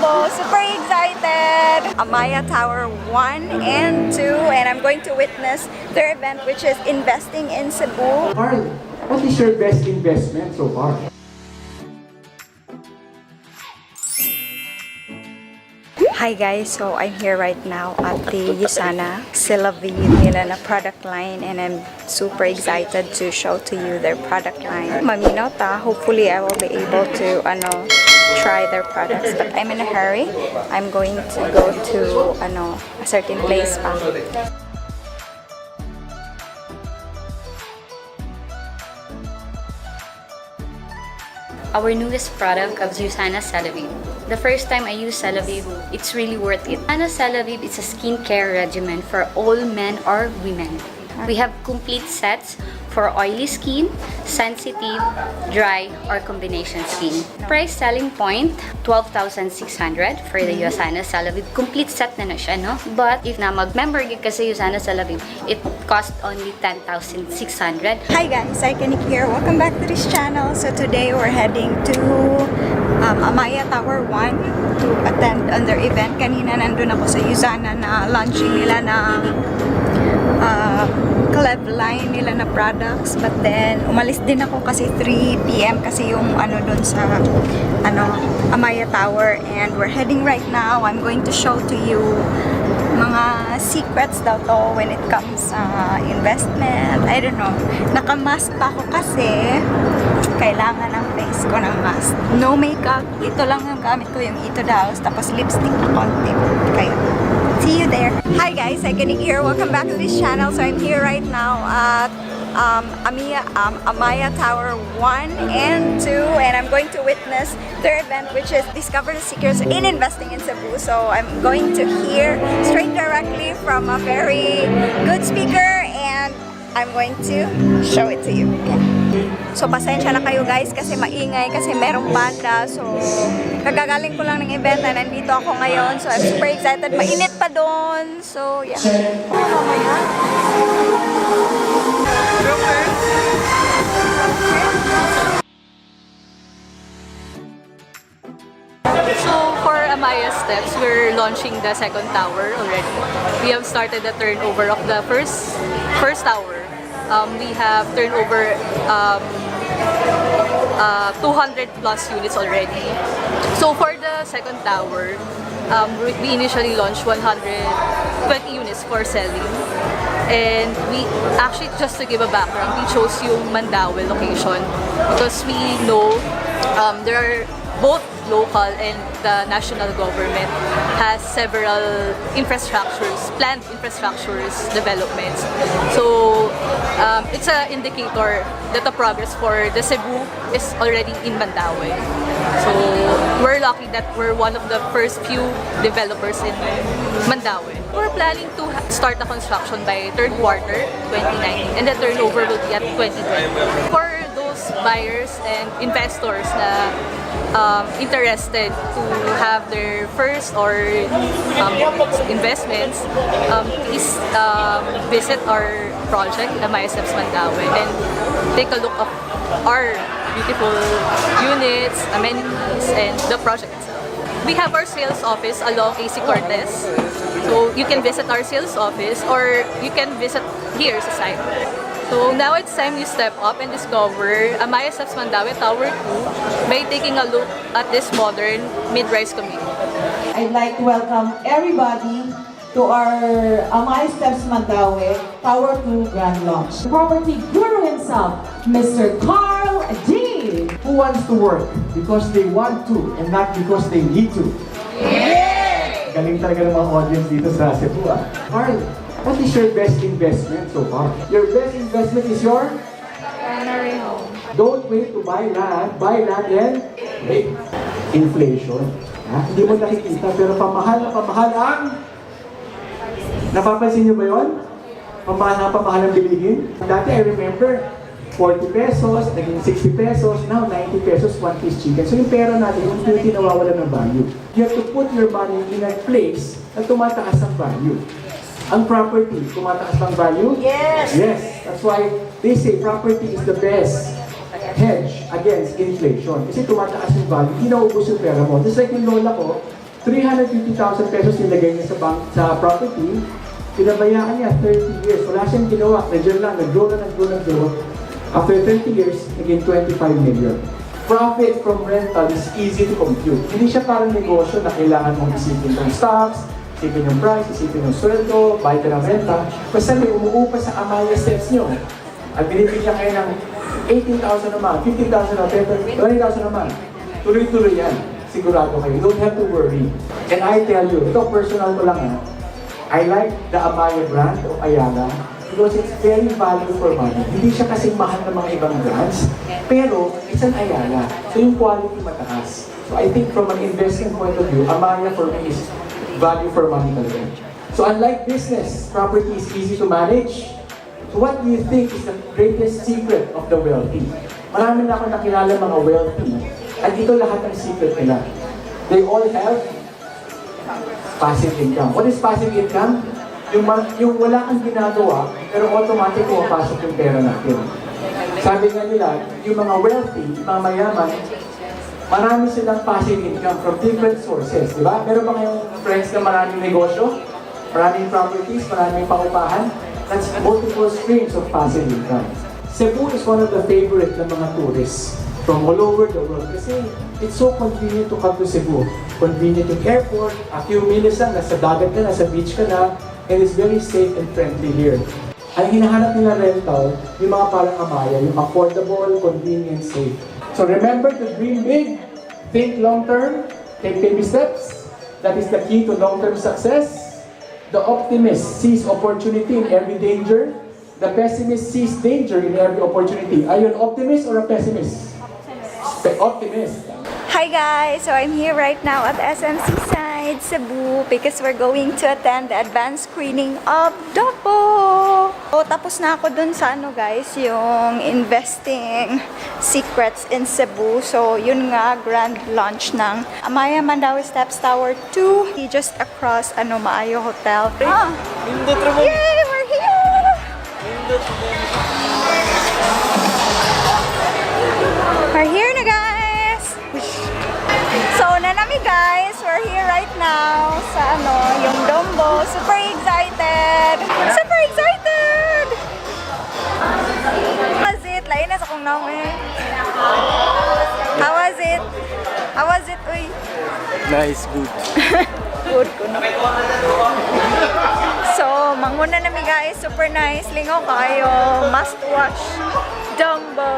Dumbo. Super excited! Amaia Tower 1 and 2, and I'm going to witness their event, which is investing in Cebu. Carl, what is your best investment so far? Hi guys, so I'm here right now at the Usana Celavive nila na product line, and I'm super excited to show to you their product line. Maminaw ta, hopefully I will be able to try their products, but I'm in a hurry. I'm going to go to a certain place pa. Our newest product of Usana Celavive. The first time I used Celavive, it's really worth it. Usana Celavive is a skincare regimen for all men or women. We have complete sets for oily skin, sensitive, dry, or combination skin. Price selling point, 12,600 for the Usana Celavive. Complete set na siya, no? But if na mag-member gig ka sa Usana Celavive, it cost only 10,600. Hi guys, Cykaniki here. Welcome back to this channel. So today we're heading to Amaia Tower 1 to attend on their event. Kanina nandun ako sa Usana na launching nila ng collab line nila na products, but then umalis din ako kasi 3 PM kasi yung dun sa Amaia Tower, and we're heading right now. I'm going to show to you mga secrets daw to when it comes sa investment. I don't know, nakamask pa ako kasi kailangan ng face ko ng mask. No makeup, ito lang yung gamit ko, yung Ito Daos, tapos lipstick na konti. Kaya see you there. Hi guys, Cykaniki here. Welcome back to this channel. So I'm here right now at Amaia Tower 1 and 2, and I'm going to witness their event, which is Discover the Secrets in Investing in Cebu. So I'm going to hear straight directly from a very good speaker, and I'm going to show it to you. Okay. So pasensya na kayo guys kasi maingay, kasi merong banda. So kagagaling ko lang ng event na nandito ako ngayon. So I'm super excited. Mainit pa doon. So yeah. So for Amaia Steps, we're launching the second tower already. We have started the turnover of the first tower. We have turnover 200 plus units already. So for the second tower, we initially launched 120 units for selling. And we actually, just to give a background, we chose yung Mandaue location because we know there are both local and the national government has several planned infrastructures developments. So it's an indicator that the progress for the Cebu is already in Mandaue. So we're lucky that we're one of the first few developers in Mandaue. We're planning to start the construction by third quarter 2019, and the turnover will be at 2020. For those buyers and investors na interested to have their first or investments, please visit our project, Amaia Steps Mandaue, and take a look of our beautiful units, amenities, and the project itself. We have our sales office along AC Cortez, so you can visit our sales office or you can visit here sa site. So now it's time you step up and discover Amaia Steps Mandaue Tower 2 by taking a look at this modern mid-rise community. I'd like to welcome everybody to our Amaia Steps Mandaue Tower 2 Grand Launch. The property guru himself, Mr. Carl D. Who wants to work because they want to and not because they need to? Yay! Galing talaga ng mga audience dito sa Cebu. Carl, what is your best investment so far? Your best investment is your Primary home. Don't wait to buy land and wait. Inflation. Hindi mo nakikita pero pamahal ang napapansin niyo ba yun? Pamahal ang bilihin. Dati I remember 40 pesos, naging 60 pesos, now 90 pesos, 1 piece chicken. So yung pera natin, yung hindi nawawala ng value. You have to put your money in a place na tumataas ang value. Ang property, tumataas ang value? Yes! Yes! That's why they say property is the best hedge against inflation. Kasi tumataas yung value, hindi naubos yung pera mo. Just like yung lola ko, 350,000 pesos nilagay niya sa bank, sa property. Pinabayaan niya 30 years. Wala siyang ginawa. Nandiyan lang, nag-grow. After 30 years, naging 25 million. Profit from rental is easy to compute. Hindi siya parang negosyo na kailangan mong isipin ng stocks, isipin yung price, isipin yung sweldo, bayad ka ng renta. Basta may umuupa sa Amaia steps nyo. At binibigyan kayo ng 18,000 naman, 15,000 naman, 20,000 naman. Tuloy-tuloy yan. Sigurado kayo. You don't have to worry. And I tell you, ito personal ko lang ha, I like the Amaia brand of Ayala because it's very value for money. Hindi siya kasing mahal ng mga ibang brands, pero it's an Ayala. So yung quality mataas. So I think from an investment point of view, Amaia for me is value for money talaga. So unlike business, property is easy to manage. So what do you think is the greatest secret of the wealthy? Marami na ako nakilala mga wealthy at ito lahat ang secret nila. They all have passive income. What is passive income? Yung wala kang ginagawa, pero automatic pumapasok yung pera natin. Sabi nga nila, yung mga wealthy, yung mga mayaman, marami silang passive income from different sources, di ba? Meron ba kayong friends na maraming negosyo? Maraming properties, maraming paupahan? That's multiple streams of passive income. Cebu is one of the favorite ng mga tourists from all over the world kasi it's so convenient to come to Cebu. Convenient yung airport, a few minutes lang, nasa dagat ka, nasa beach ka na, and it's very safe and friendly here. Ang hinahanap nila rental, yung mga parang Amaia, yung affordable, convenient, safe. So remember to dream big, think long-term, take baby steps. That is the key to long-term success. The optimist sees opportunity in every danger. The pessimist sees danger in every opportunity. Are you an optimist or a pessimist? Optimist. Hi guys! So I'm here right now at Sm Seaside Cebu because we're going to attend the advanced screening of Dumbo! So tapos na ako dun sa ano guys, yung investing secrets in Cebu. So yun nga, grand launch ng Amaia Steps Tower 2. Just across Maayo Hotel. Yay! We're here! We're here na guys! So, nanami guys, we're here right now sa yung Dumbo. Super excited! Super excited! How was it? Lain na sa kong naong eh. How was it? How was it, uy? Nice, good. Good ko no. So, manguna nami guys, super nice. Lingaw kayo. Must watch Dumbo.